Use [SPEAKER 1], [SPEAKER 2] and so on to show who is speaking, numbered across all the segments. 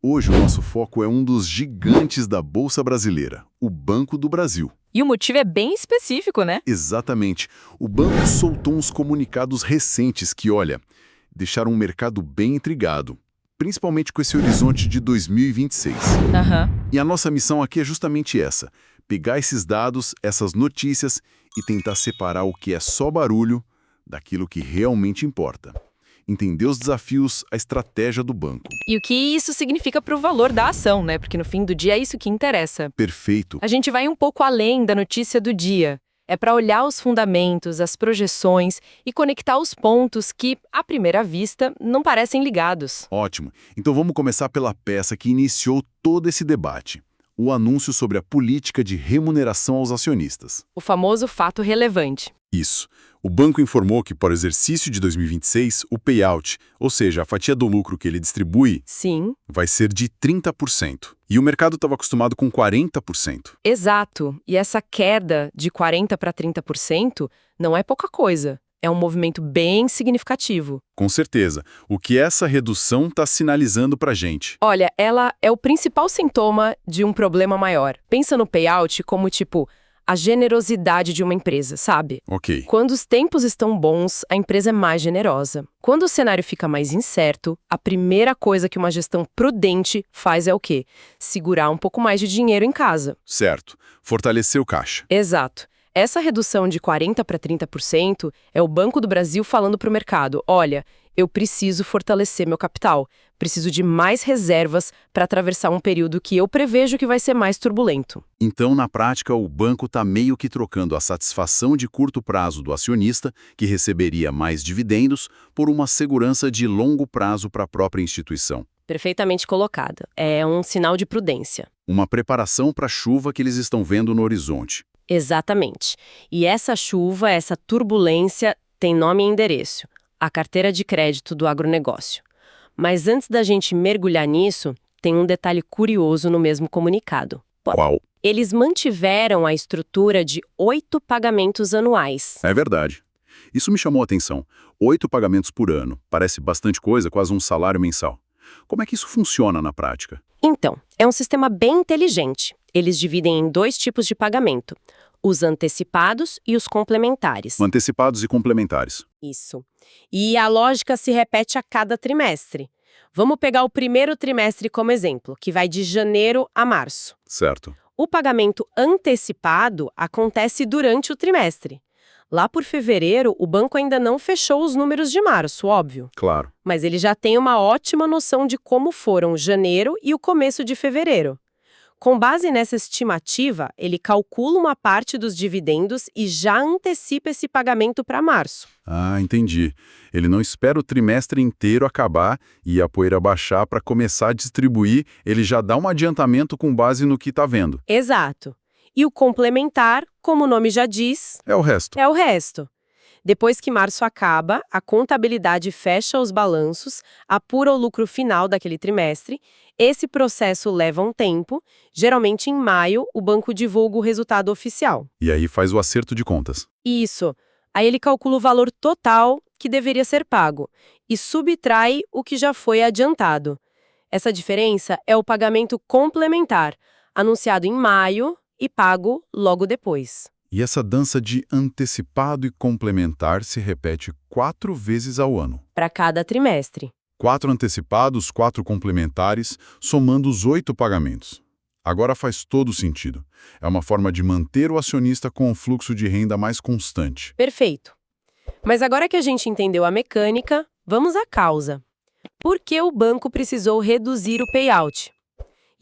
[SPEAKER 1] Hoje o nosso foco é um dos gigantes da Bolsa Brasileira, o Banco do Brasil.
[SPEAKER 2] E o motivo é bem específico, né?
[SPEAKER 1] Exatamente. O banco soltou uns comunicados recentes que, olha, deixaram o mercado bem intrigado, principalmente com esse horizonte de 2026.
[SPEAKER 2] Aham.
[SPEAKER 1] E a nossa missão aqui é justamente essa: pegar esses dados, essas notícias e tentar separar o que é só barulho daquilo que realmente importa. Entender os desafios, a estratégia do banco.
[SPEAKER 2] E o que isso significa para o valor da ação, né? Porque no fim do dia é isso que interessa.
[SPEAKER 1] Perfeito.
[SPEAKER 2] A gente vai um pouco além da notícia do dia. É para olhar os fundamentos, as projeções e conectar os pontos que, à primeira vista, não parecem ligados.
[SPEAKER 1] Ótimo. Então vamos começar pela peça que iniciou todo esse debate. O anúncio sobre a política de remuneração aos acionistas.
[SPEAKER 2] O famoso fato relevante.
[SPEAKER 1] Isso. O banco informou que, para o exercício de 2026, o payout, ou seja, a fatia do lucro que ele distribui,
[SPEAKER 2] Sim,
[SPEAKER 1] vai ser de 30%. E o mercado estava acostumado com 40%.
[SPEAKER 2] exato. E essa queda de 40% para 30% não é pouca coisa. É um movimento bem significativo.
[SPEAKER 1] Com certeza. O que essa redução está sinalizando para a gente?
[SPEAKER 2] Olha, ela é o principal sintoma de um problema maior. Pensa no payout como, tipo, a generosidade de uma empresa, sabe?
[SPEAKER 1] Ok.
[SPEAKER 2] Quando os tempos estão bons, a empresa é mais generosa. Quando o cenário fica mais incerto, a primeira coisa que uma gestão prudente faz é o quê? Segurar um pouco mais de dinheiro em casa.
[SPEAKER 1] Certo. Fortalecer o caixa.
[SPEAKER 2] Exato. Essa redução de 40% para 30% é o Banco do Brasil falando para o mercado: olha, eu preciso fortalecer meu capital, preciso de mais reservas para atravessar um período que eu prevejo que vai ser mais turbulento.
[SPEAKER 1] Então, na prática, o banco está meio que trocando a satisfação de curto prazo do acionista, que receberia mais dividendos, por uma segurança de longo prazo para a própria instituição.
[SPEAKER 2] Perfeitamente colocada. É um sinal de prudência.
[SPEAKER 1] Uma preparação para a chuva que eles estão vendo no horizonte.
[SPEAKER 2] Exatamente. E essa chuva, essa turbulência, tem nome e endereço: a carteira de crédito do agronegócio. Mas antes da gente mergulhar nisso, tem um detalhe curioso no mesmo comunicado.
[SPEAKER 1] Qual?
[SPEAKER 2] Eles mantiveram a estrutura de 8 pagamentos anuais.
[SPEAKER 1] É verdade. Isso me chamou a atenção. 8 pagamentos por ano. Parece bastante coisa, quase um salário mensal. Como é que isso funciona na prática?
[SPEAKER 2] Então, é um sistema bem inteligente. Eles dividem em 2 tipos de pagamento: os antecipados e os complementares.
[SPEAKER 1] Antecipados e complementares.
[SPEAKER 2] Isso. E a lógica se repete a cada trimestre. Vamos pegar o primeiro trimestre como exemplo, que vai de janeiro a março.
[SPEAKER 1] Certo.
[SPEAKER 2] O pagamento antecipado acontece durante o trimestre. Lá por fevereiro, o banco ainda não fechou os números de março, óbvio.
[SPEAKER 1] Claro.
[SPEAKER 2] Mas ele já tem uma ótima noção de como foram janeiro e o começo de fevereiro. Com base nessa estimativa, ele calcula uma parte dos dividendos e já antecipa esse pagamento para março.
[SPEAKER 1] Ah, entendi. Ele não espera o trimestre inteiro acabar e a poeira baixar para começar a distribuir, ele já dá um adiantamento com base no que está vendo.
[SPEAKER 2] Exato. E o complementar, como o nome já diz,
[SPEAKER 1] É o resto.
[SPEAKER 2] é o resto. Depois que março acaba, a contabilidade fecha os balanços, apura o lucro final daquele trimestre. Esse processo leva um tempo. Geralmente, em maio, o banco divulga o resultado oficial.
[SPEAKER 1] E aí faz o acerto de contas.
[SPEAKER 2] Isso. Aí ele calcula o valor total que deveria ser pago e subtrai o que já foi adiantado. Essa diferença é o pagamento complementar, anunciado em maio e pago logo depois.
[SPEAKER 1] E essa dança de antecipado e complementar se repete 4 vezes ao ano.
[SPEAKER 2] Para cada trimestre.
[SPEAKER 1] 4 antecipados, 4 complementares, somando os 8 pagamentos. Agora faz todo sentido. É uma forma de manter o acionista com um fluxo de renda mais constante.
[SPEAKER 2] Perfeito. Mas agora que a gente entendeu a mecânica, vamos à causa. Por que o banco precisou reduzir o payout?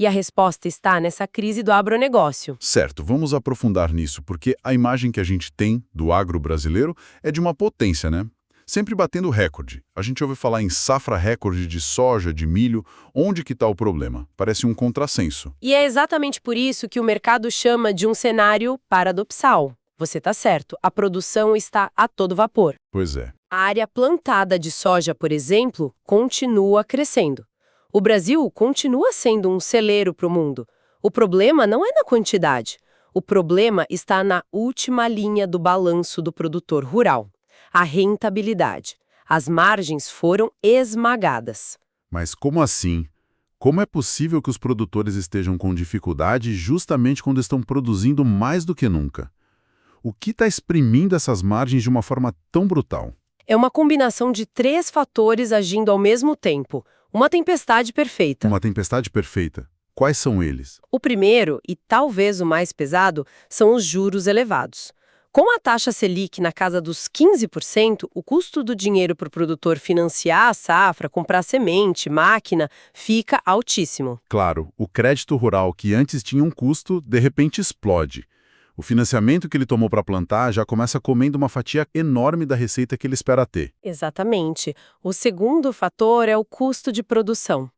[SPEAKER 2] E a resposta está nessa crise do agronegócio.
[SPEAKER 1] Certo, vamos aprofundar nisso, porque a imagem que a gente tem do agro brasileiro é de uma potência, né? Sempre batendo recorde. A gente ouve falar em safra recorde de soja, de milho. Onde que está o problema? Parece um contrassenso.
[SPEAKER 2] E é exatamente por isso que o mercado chama de um cenário paradoxal. Você está certo, a produção está a todo vapor.
[SPEAKER 1] Pois é.
[SPEAKER 2] A área plantada de soja, por exemplo, continua crescendo. O Brasil continua sendo um celeiro para o mundo. O problema não é na quantidade. O problema está na última linha do balanço do produtor rural: a rentabilidade. As margens foram esmagadas.
[SPEAKER 1] Mas como assim? Como é possível que os produtores estejam com dificuldade justamente quando estão produzindo mais do que nunca? O que está exprimindo essas margens de uma forma tão brutal?
[SPEAKER 2] É uma combinação de 3 fatores agindo ao mesmo tempo. Uma tempestade perfeita.
[SPEAKER 1] Uma tempestade perfeita. Quais são eles?
[SPEAKER 2] O primeiro, e talvez o mais pesado, são os juros elevados. Com a taxa Selic na casa dos 15%, o custo do dinheiro para o produtor financiar a safra, comprar semente, máquina, fica altíssimo.
[SPEAKER 1] Claro, o crédito rural que antes tinha um custo, de repente explode. O financiamento que ele tomou para plantar já começa comendo uma fatia enorme da receita que ele espera ter.
[SPEAKER 2] Exatamente. O segundo fator é o custo de produção.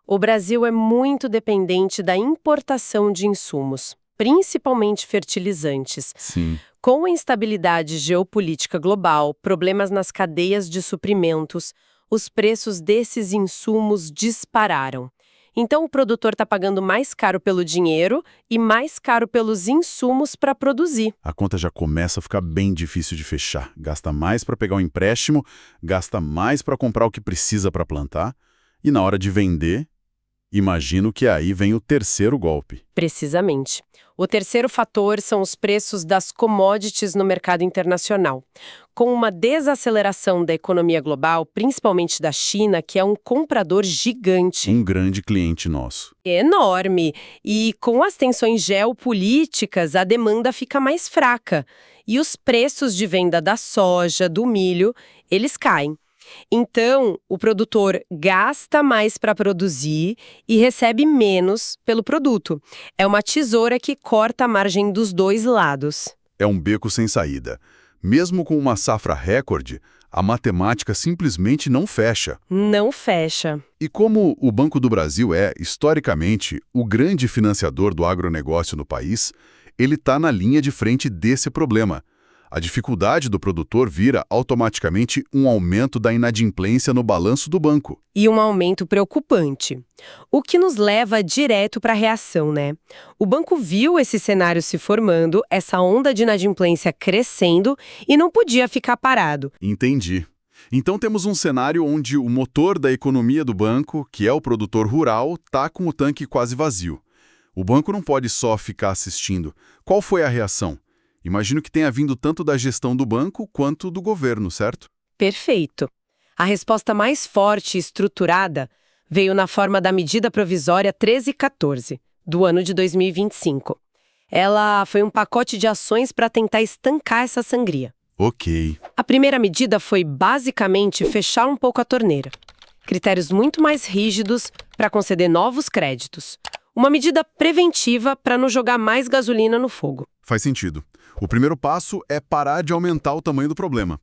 [SPEAKER 2] O Brasil é muito dependente da importação de insumos, principalmente fertilizantes.
[SPEAKER 1] Sim.
[SPEAKER 2] Com a instabilidade geopolítica global, problemas nas cadeias de suprimentos, os preços desses insumos dispararam. Então, o produtor está pagando mais caro pelo dinheiro e mais caro pelos insumos para produzir.
[SPEAKER 1] A conta já começa a ficar bem difícil de fechar. Gasta mais para pegar um empréstimo, gasta mais para comprar o que precisa para plantar, e na hora de vender, imagino que aí vem o terceiro golpe.
[SPEAKER 2] Precisamente. O terceiro fator são os preços das commodities no mercado internacional. Com uma desaceleração da economia global, principalmente da China, que é um comprador gigante.
[SPEAKER 1] Um grande cliente nosso.
[SPEAKER 2] Enorme. E com as tensões geopolíticas, a demanda fica mais fraca. E os preços de venda da soja, do milho, eles caem. Então, o produtor gasta mais para produzir e recebe menos pelo produto. É uma tesoura que corta a margem dos dois lados.
[SPEAKER 1] É um beco sem saída. Mesmo com uma safra recorde, a matemática simplesmente não fecha.
[SPEAKER 2] Não fecha.
[SPEAKER 1] E como o Banco do Brasil é, historicamente, o grande financiador do agronegócio no país, ele está na linha de frente desse problema. A dificuldade do produtor vira automaticamente um aumento da inadimplência no balanço do banco.
[SPEAKER 2] E um aumento preocupante. O que nos leva direto para a reação, né? O banco viu esse cenário se formando, essa onda de inadimplência crescendo e não podia ficar parado.
[SPEAKER 1] Entendi. Então temos um cenário onde o motor da economia do banco, que é o produtor rural, está com o tanque quase vazio. O banco não pode só ficar assistindo. Qual foi a reação? Imagino que tenha vindo tanto da gestão do banco quanto do governo, certo?
[SPEAKER 2] Perfeito. A resposta mais forte e estruturada veio na forma da medida provisória 1314, do ano de 2025. Ela foi um pacote de ações para tentar estancar essa sangria.
[SPEAKER 1] Ok.
[SPEAKER 2] A primeira medida foi basicamente fechar um pouco a torneira. Critérios muito mais rígidos para conceder novos créditos. Uma medida preventiva para não jogar mais gasolina no fogo.
[SPEAKER 1] Faz sentido. O primeiro passo é parar de aumentar o tamanho do problema.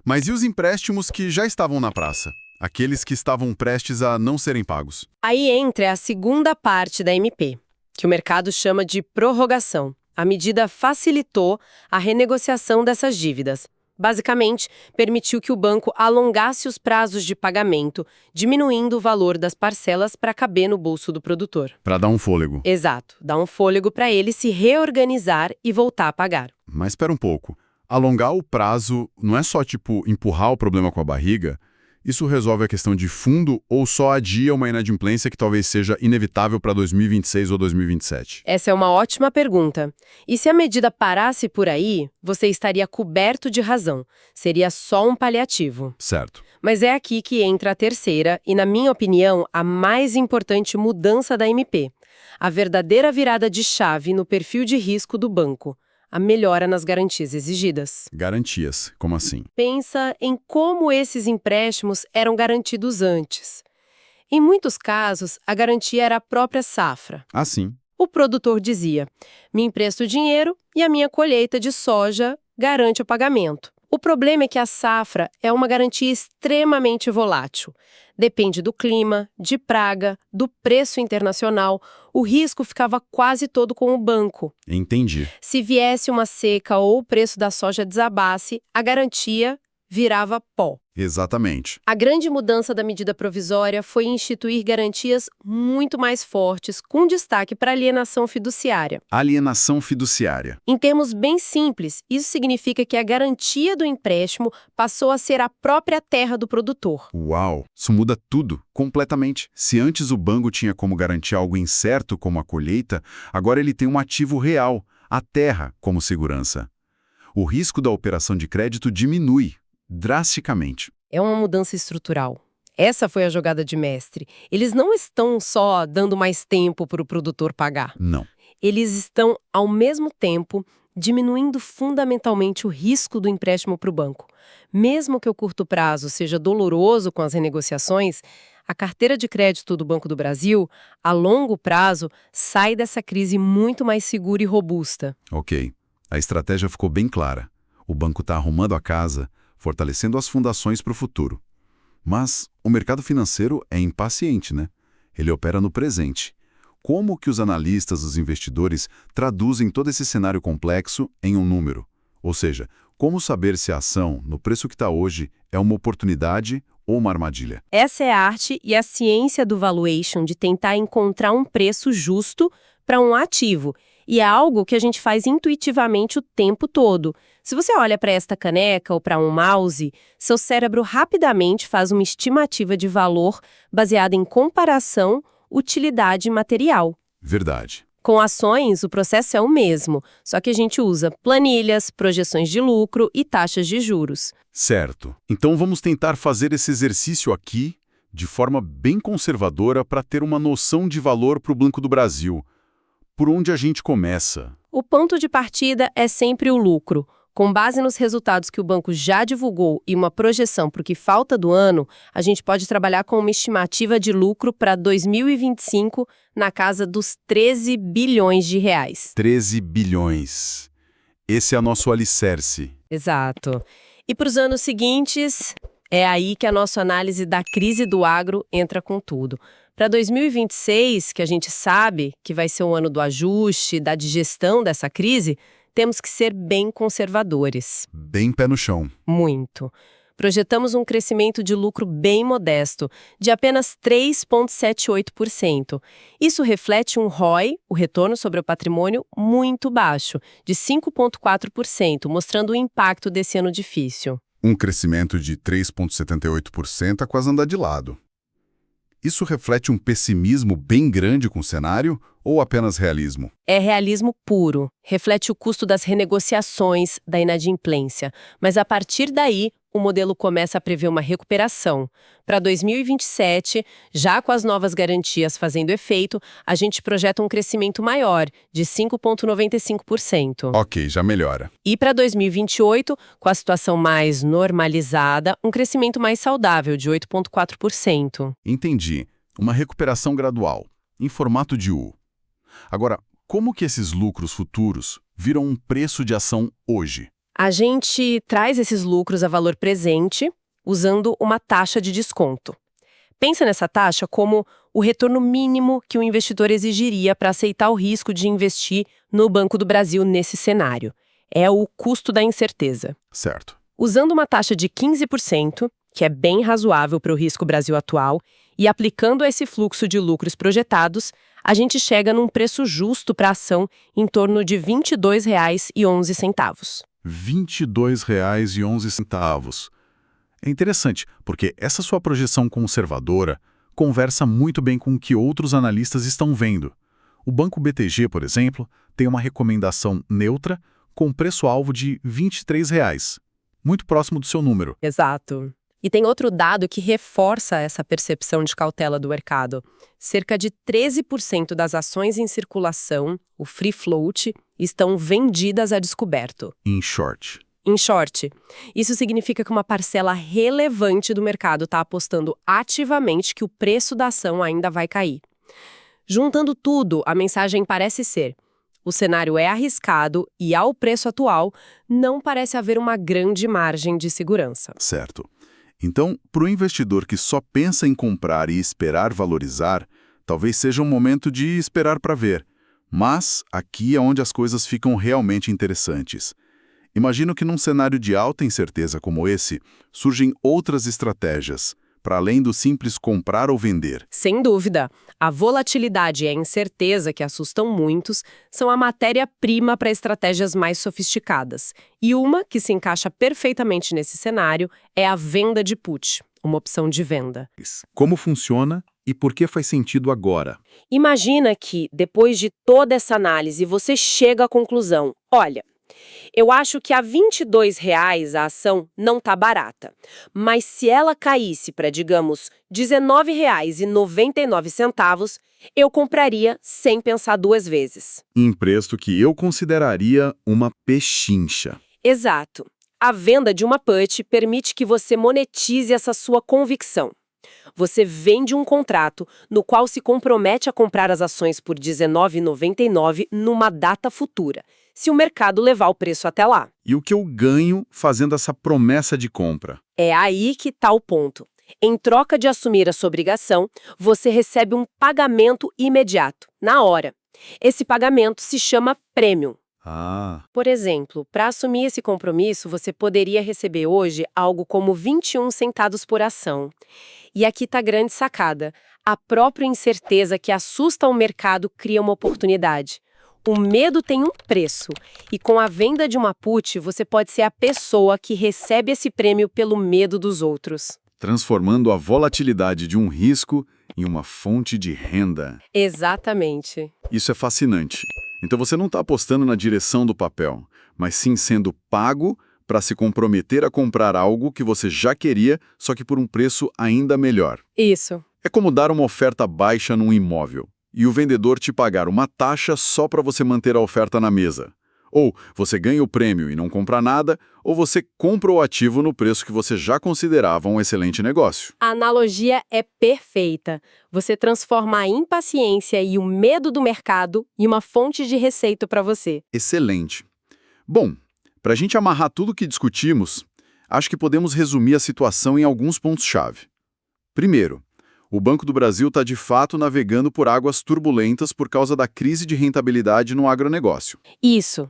[SPEAKER 1] Mas e os empréstimos que já estavam na praça? Aqueles que estavam prestes a não serem pagos?
[SPEAKER 2] Aí entra a segunda parte da MP, que o mercado chama de prorrogação. A medida facilitou a renegociação dessas dívidas. Basicamente, permitiu que o banco alongasse os prazos de pagamento, diminuindo o valor das parcelas para caber no bolso do produtor.
[SPEAKER 1] Para dar um fôlego.
[SPEAKER 2] Exato, dá um fôlego para ele se reorganizar e voltar a pagar.
[SPEAKER 1] Mas espera um pouco. Alongar o prazo não é só, empurrar o problema com a barriga? Isso resolve a questão de fundo ou só adia uma inadimplência que talvez seja inevitável para 2026 ou 2027?
[SPEAKER 2] Essa é uma ótima pergunta. E se a medida parasse por aí, você estaria coberto de razão. Seria só um paliativo.
[SPEAKER 1] Certo.
[SPEAKER 2] Mas é aqui que entra a terceira e, na minha opinião, a mais importante mudança da MP. A verdadeira virada de chave no perfil de risco do banco. A melhora nas garantias exigidas.
[SPEAKER 1] Garantias, como assim?
[SPEAKER 2] Pensa em como esses empréstimos eram garantidos antes. Em muitos casos, a garantia era a própria safra.
[SPEAKER 1] Ah, sim.
[SPEAKER 2] O produtor dizia: me empresta o dinheiro e a minha colheita de soja garante o pagamento. O problema é que a safra é uma garantia extremamente volátil. Depende do clima, de praga, do preço internacional. O risco ficava quase todo com o banco.
[SPEAKER 1] Entendi.
[SPEAKER 2] Se viesse uma seca ou o preço da soja desabasse, a garantia virava pó.
[SPEAKER 1] Exatamente.
[SPEAKER 2] A grande mudança da medida provisória foi instituir garantias muito mais fortes, com destaque para a alienação fiduciária.
[SPEAKER 1] Alienação fiduciária.
[SPEAKER 2] Em termos bem simples, isso significa que a garantia do empréstimo passou a ser a própria terra do produtor.
[SPEAKER 1] Uau! Isso muda tudo, completamente. Se antes o banco tinha como garantir algo incerto, como a colheita, agora ele tem um ativo real, a terra, como segurança. O risco da operação de crédito diminui drasticamente.
[SPEAKER 2] É uma mudança estrutural. Essa foi a jogada de mestre. Eles não estão só dando mais tempo para o produtor pagar.
[SPEAKER 1] Não.
[SPEAKER 2] Eles estão, ao mesmo tempo, diminuindo fundamentalmente o risco do empréstimo para o banco. Mesmo que o curto prazo seja doloroso com as renegociações, a carteira de crédito do Banco do Brasil, a longo prazo, sai dessa crise muito mais segura e robusta.
[SPEAKER 1] Ok. A estratégia ficou bem clara. O banco está arrumando a casa, fortalecendo as fundações para o futuro. Mas o mercado financeiro é impaciente, né? Ele opera no presente. Como que os analistas, os investidores, traduzem todo esse cenário complexo em um número? Ou seja, como saber se a ação, no preço que está hoje, é uma oportunidade ou uma armadilha?
[SPEAKER 2] Essa é a arte e a ciência do valuation, de tentar encontrar um preço justo para um ativo. E é algo que a gente faz intuitivamente o tempo todo. Se você olha para esta caneca ou para um mouse, seu cérebro rapidamente faz uma estimativa de valor baseada em comparação, utilidade e material.
[SPEAKER 1] Verdade.
[SPEAKER 2] Com ações, o processo é o mesmo, só que a gente usa planilhas, projeções de lucro e taxas de juros.
[SPEAKER 1] Certo. Então vamos tentar fazer esse exercício aqui de forma bem conservadora para ter uma noção de valor para o Banco do Brasil. Por onde a gente começa?
[SPEAKER 2] O ponto de partida é sempre o lucro. Com base nos resultados que o banco já divulgou e uma projeção para o que falta do ano, a gente pode trabalhar com uma estimativa de lucro para 2025 na casa dos 13 bilhões de reais.
[SPEAKER 1] 13 bilhões. Esse é nosso alicerce.
[SPEAKER 2] Exato. E para os anos seguintes, é aí que a nossa análise da crise do agro entra com tudo. Para 2026, que a gente sabe que vai ser o ano do ajuste, da digestão dessa crise, temos que ser bem conservadores.
[SPEAKER 1] Bem pé no chão.
[SPEAKER 2] Muito. Projetamos um crescimento de lucro bem modesto, de apenas 3,78%. Isso reflete um ROI, o retorno sobre o patrimônio, muito baixo, de 5,4%, mostrando o impacto desse ano difícil.
[SPEAKER 1] Um crescimento de 3,78% é quase andar de lado. Isso reflete um pessimismo bem grande com o cenário ou apenas realismo?
[SPEAKER 2] É realismo puro. Reflete o custo das renegociações, da inadimplência. Mas a partir daí, o modelo começa a prever uma recuperação. Para 2027, já com as novas garantias fazendo efeito, a gente projeta um crescimento maior, de 5,95%.
[SPEAKER 1] Ok, já melhora.
[SPEAKER 2] E para 2028, com a situação mais normalizada, um crescimento mais saudável, de 8,4%.
[SPEAKER 1] Entendi. Uma recuperação gradual, em formato de U. Agora, como que esses lucros futuros viram um preço de ação hoje?
[SPEAKER 2] A gente traz esses lucros a valor presente usando uma taxa de desconto. Pensa nessa taxa como o retorno mínimo que o investidor exigiria para aceitar o risco de investir no Banco do Brasil nesse cenário. É o custo da incerteza.
[SPEAKER 1] Certo.
[SPEAKER 2] Usando uma taxa de 15%, que é bem razoável para o risco Brasil atual, e aplicando esse fluxo de lucros projetados, a gente chega num preço justo para a ação em torno de R$ 22,11.
[SPEAKER 1] R$ 22,11. É interessante, porque essa sua projeção conservadora conversa muito bem com o que outros analistas estão vendo. O Banco BTG, por exemplo, tem uma recomendação neutra com preço-alvo de R$ 23,00, muito próximo do seu número.
[SPEAKER 2] Exato. E tem outro dado que reforça essa percepção de cautela do mercado. Cerca de 13% das ações em circulação, o free float, estão vendidas a descoberto.
[SPEAKER 1] In short.
[SPEAKER 2] Em short, isso significa que uma parcela relevante do mercado está apostando ativamente que o preço da ação ainda vai cair. Juntando tudo, a mensagem parece ser: o cenário é arriscado e, ao preço atual, não parece haver uma grande margem de segurança.
[SPEAKER 1] Certo. Então, para o investidor que só pensa em comprar e esperar valorizar, talvez seja um momento de esperar para ver. Mas aqui é onde as coisas ficam realmente interessantes. Imagino que num cenário de alta incerteza como esse, surgem outras estratégias, para além do simples comprar ou vender.
[SPEAKER 2] Sem dúvida, a volatilidade e a incerteza que assustam muitos são a matéria-prima para estratégias mais sofisticadas. E uma que se encaixa perfeitamente nesse cenário é a venda de put, uma opção de venda.
[SPEAKER 1] Como funciona e por que faz sentido agora?
[SPEAKER 2] Imagina que, depois de toda essa análise, você chega à conclusão: olha, eu acho que a R$ 22,00 a ação não está barata, mas se ela caísse para, digamos, R$ 19,99, eu compraria sem pensar duas vezes.
[SPEAKER 1] Em preço que eu consideraria uma pechincha.
[SPEAKER 2] Exato. A venda de uma put permite que você monetize essa sua convicção. Você vende um contrato no qual se compromete a comprar as ações por R$ 19,99 numa data futura, se o mercado levar o preço até lá.
[SPEAKER 1] E o que eu ganho fazendo essa promessa de compra?
[SPEAKER 2] É aí que está o ponto. Em troca de assumir essa obrigação, você recebe um pagamento imediato, na hora. Esse pagamento se chama prêmio. Por exemplo, para assumir esse compromisso, você poderia receber hoje algo como 21 centavos por ação. E aqui está a grande sacada. A própria incerteza que assusta o mercado cria uma oportunidade. O medo tem um preço, e com a venda de uma put, você pode ser a pessoa que recebe esse prêmio pelo medo dos outros.
[SPEAKER 1] Transformando a volatilidade de um risco em uma fonte de renda.
[SPEAKER 2] Exatamente.
[SPEAKER 1] Isso é fascinante. Então você não está apostando na direção do papel, mas sim sendo pago para se comprometer a comprar algo que você já queria, só que por um preço ainda melhor.
[SPEAKER 2] Isso.
[SPEAKER 1] É como dar uma oferta baixa num imóvel e o vendedor te pagar uma taxa só para você manter a oferta na mesa. Ou você ganha o prêmio e não compra nada, ou você compra o ativo no preço que você já considerava um excelente negócio.
[SPEAKER 2] A analogia é perfeita. Você transforma a impaciência e o medo do mercado em uma fonte de receita para você.
[SPEAKER 1] Excelente. Bom, para a gente amarrar tudo o que discutimos, acho que podemos resumir a situação em alguns pontos-chave. Primeiro, o Banco do Brasil está de fato navegando por águas turbulentas por causa da crise de rentabilidade no agronegócio.
[SPEAKER 2] Isso.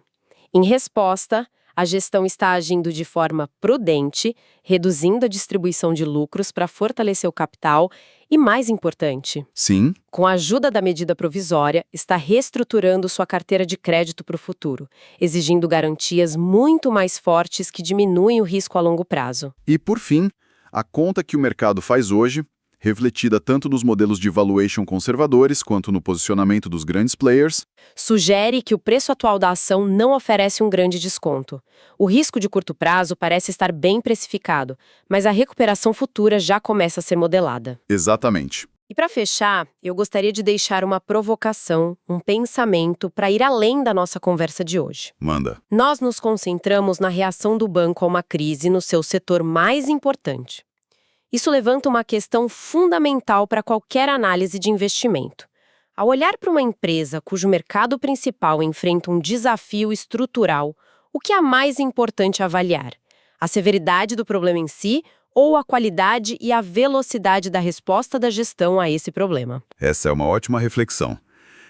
[SPEAKER 2] Em resposta, a gestão está agindo de forma prudente, reduzindo a distribuição de lucros para fortalecer o capital e, mais importante,
[SPEAKER 1] Sim,
[SPEAKER 2] com a ajuda da medida provisória, está reestruturando sua carteira de crédito para o futuro, exigindo garantias muito mais fortes que diminuem o risco a longo prazo.
[SPEAKER 1] e por fim, a conta que o mercado faz hoje, refletida tanto nos modelos de valuation conservadores quanto no posicionamento dos grandes players,
[SPEAKER 2] Sugere que o preço atual da ação não oferece um grande desconto. O risco de curto prazo parece estar bem precificado, mas a recuperação futura já começa a ser modelada.
[SPEAKER 1] exatamente.
[SPEAKER 2] E para fechar, eu gostaria de deixar uma provocação, um pensamento para ir além da nossa conversa de hoje.
[SPEAKER 1] Manda.
[SPEAKER 2] Nós nos concentramos na reação do banco a uma crise no seu setor mais importante. Isso levanta uma questão fundamental para qualquer análise de investimento. Ao olhar para uma empresa cujo mercado principal enfrenta um desafio estrutural, o que é mais importante avaliar? A severidade do problema em si ou a qualidade e a velocidade da resposta da gestão a esse problema?
[SPEAKER 1] Essa é uma ótima reflexão.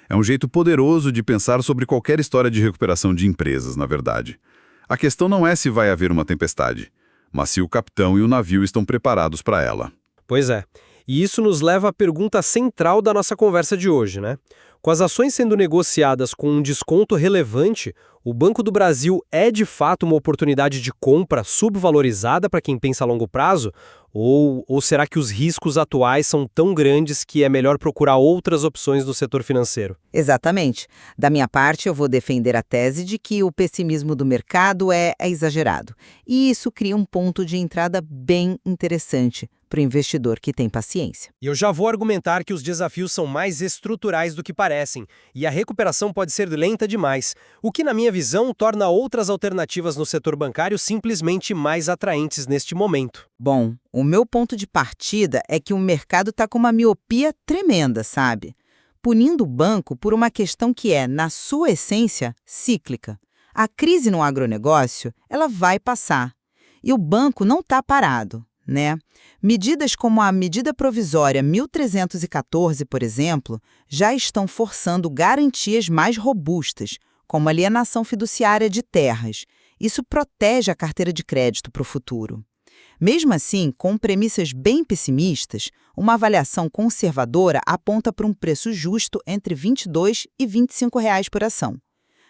[SPEAKER 1] É um jeito poderoso de pensar sobre qualquer história de recuperação de empresas, na verdade. A questão não é se vai haver uma tempestade, mas se o capitão e o navio estão preparados para ela.
[SPEAKER 3] Pois é. E isso nos leva à pergunta central da nossa conversa de hoje, né? Com as ações sendo negociadas com um desconto relevante, o Banco do Brasil é de fato uma oportunidade de compra subvalorizada para quem pensa a longo prazo? Ou será que os riscos atuais são tão grandes que é melhor procurar outras opções no setor financeiro?
[SPEAKER 4] Exatamente. Da minha parte, eu vou defender a tese de que o pessimismo do mercado é exagerado. E isso cria um ponto de entrada bem interessante para o investidor que tem paciência.
[SPEAKER 3] E eu já vou argumentar que os desafios são mais estruturais do que parecem, e a recuperação pode ser lenta demais, o que, na minha visão, torna outras alternativas no setor bancário simplesmente mais atraentes neste momento.
[SPEAKER 4] Bom, o meu ponto de partida é que o mercado está com uma miopia tremenda, sabe? Punindo o banco por uma questão que é, na sua essência, cíclica. A crise no agronegócio, ela vai passar. E o banco não está parado, né? Medidas como a medida provisória 1314, por exemplo, já estão forçando garantias mais robustas, como alienação fiduciária de terras. Isso protege a carteira de crédito para o futuro. Mesmo assim, com premissas bem pessimistas, uma avaliação conservadora aponta para um preço justo entre R$ 22 e R$ 25 por ação.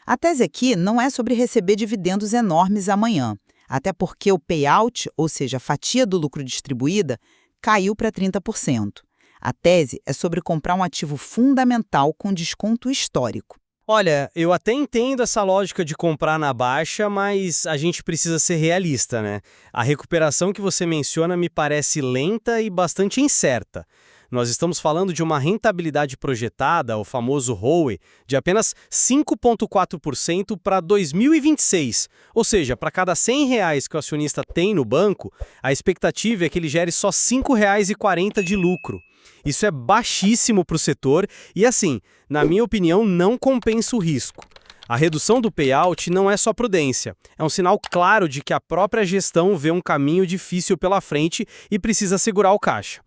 [SPEAKER 4] A tese aqui não é sobre receber dividendos enormes amanhã, até porque o payout, ou seja, a fatia do lucro distribuída, caiu para 30%. A tese é sobre comprar um ativo fundamental com desconto histórico.
[SPEAKER 3] Olha, eu até entendo essa lógica de comprar na baixa, mas a gente precisa ser realista, né? A recuperação que você menciona me parece lenta e bastante incerta. Nós estamos falando de uma rentabilidade projetada, o famoso ROE, de apenas 5,4% para 2026. Ou seja, para cada R$ 100 que o acionista tem no banco, a expectativa é que ele gere só R$ 5,40 de lucro. Isso é baixíssimo para o setor e, assim, na minha opinião, não compensa o risco. A redução do payout não é só prudência, é um sinal claro de que a própria gestão vê um caminho difícil pela frente e precisa segurar o caixa.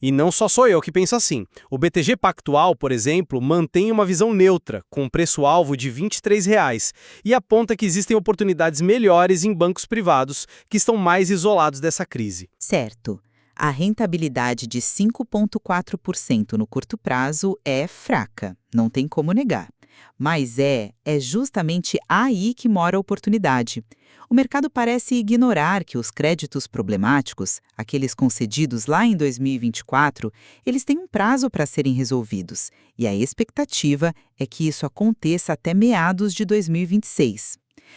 [SPEAKER 3] E não só sou eu que penso assim. O BTG Pactual, por exemplo, mantém uma visão neutra, com um preço-alvo de R$ 23, e aponta que existem oportunidades melhores em bancos privados que estão mais isolados dessa crise.
[SPEAKER 4] Certo. A rentabilidade de 5,4% no curto prazo é fraca, não tem como negar. Mas é justamente aí que mora a oportunidade. O mercado parece ignorar que os créditos problemáticos, aqueles concedidos lá em 2024, eles têm um prazo para serem resolvidos, e a expectativa é que isso aconteça até meados de 2026.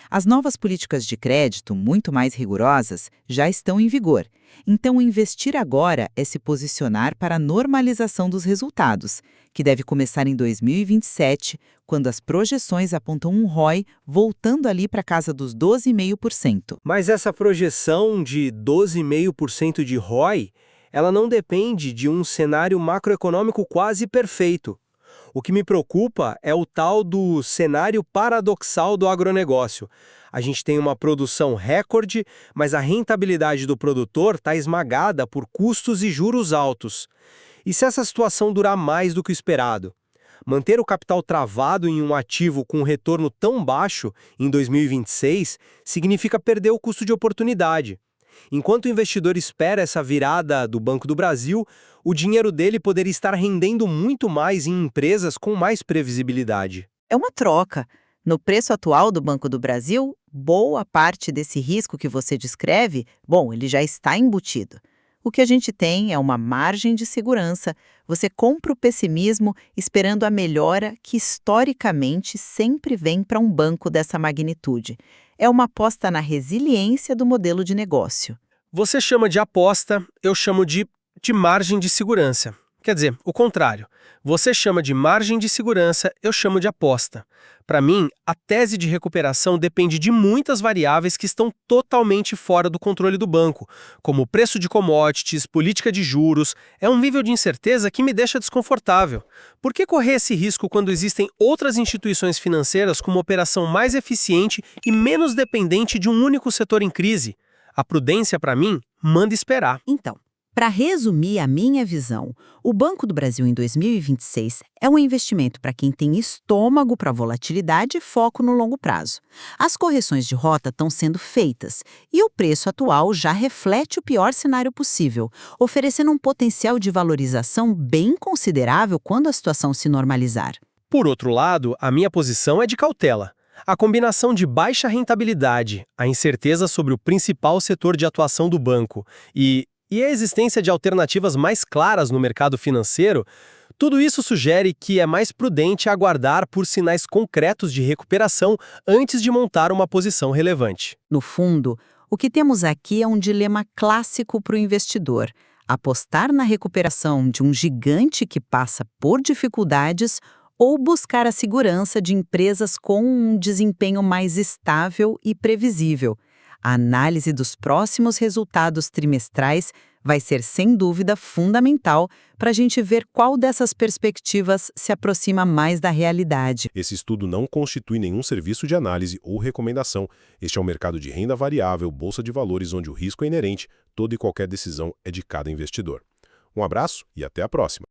[SPEAKER 4] As novas políticas de crédito, muito mais rigorosas, já estão em vigor. Então, investir agora é se posicionar para a normalização dos resultados, que deve começar em 2027, quando as projeções apontam um ROI voltando ali para a casa dos 12,5%.
[SPEAKER 3] Mas essa projeção de 12,5% de ROI, ela não depende de um cenário macroeconômico quase perfeito. O que me preocupa é o tal do cenário paradoxal do agronegócio. A gente tem uma produção recorde, mas a rentabilidade do produtor está esmagada por custos e juros altos. E se essa situação durar mais do que o esperado? Manter o capital travado em um ativo com um retorno tão baixo em 2026 significa perder o custo de oportunidade. Enquanto o investidor espera essa virada do Banco do Brasil, o dinheiro dele poderia estar rendendo muito mais em empresas com mais previsibilidade.
[SPEAKER 4] É uma troca. No preço atual do Banco do Brasil, boa parte desse risco que você descreve, ele já está embutido. O que a gente tem é uma margem de segurança. Você compra o pessimismo esperando a melhora que historicamente sempre vem para um banco dessa magnitude. É uma aposta na resiliência do modelo de negócio.
[SPEAKER 3] Você chama de aposta, eu chamo de margem de segurança. Quer dizer, o contrário. Você chama de margem de segurança, eu chamo de aposta. Para mim, a tese de recuperação depende de muitas variáveis que estão totalmente fora do controle do banco, como preço de commodities, política de juros. É um nível de incerteza que me deixa desconfortável. Por que correr esse risco quando existem outras instituições financeiras com uma operação mais eficiente e menos dependente de um único setor em crise? A prudência, para mim, manda esperar.
[SPEAKER 5] Então, para resumir a minha visão, o Banco do Brasil em 2026 é um investimento para quem tem estômago para volatilidade e foco no longo prazo. As correções de rota estão sendo feitas e o preço atual já reflete o pior cenário possível, oferecendo um potencial de valorização bem considerável quando a situação se normalizar.
[SPEAKER 3] Por outro lado, a minha posição é de cautela. A combinação de baixa rentabilidade, a incerteza sobre o principal setor de atuação do banco e a existência de alternativas mais claras no mercado financeiro, tudo isso sugere que é mais prudente aguardar por sinais concretos de recuperação antes de montar uma posição relevante.
[SPEAKER 5] No fundo, o que temos aqui é um dilema clássico para o investidor: apostar na recuperação de um gigante que passa por dificuldades ou buscar a segurança de empresas com um desempenho mais estável e previsível. A análise dos próximos resultados trimestrais vai ser, sem dúvida, fundamental para a gente ver qual dessas perspectivas se aproxima mais da realidade.
[SPEAKER 6] Esse estudo não constitui nenhum serviço de análise ou recomendação. Este é um mercado de renda variável, bolsa de valores, onde o risco é inerente, toda e qualquer decisão é de cada investidor. Um abraço e até a próxima.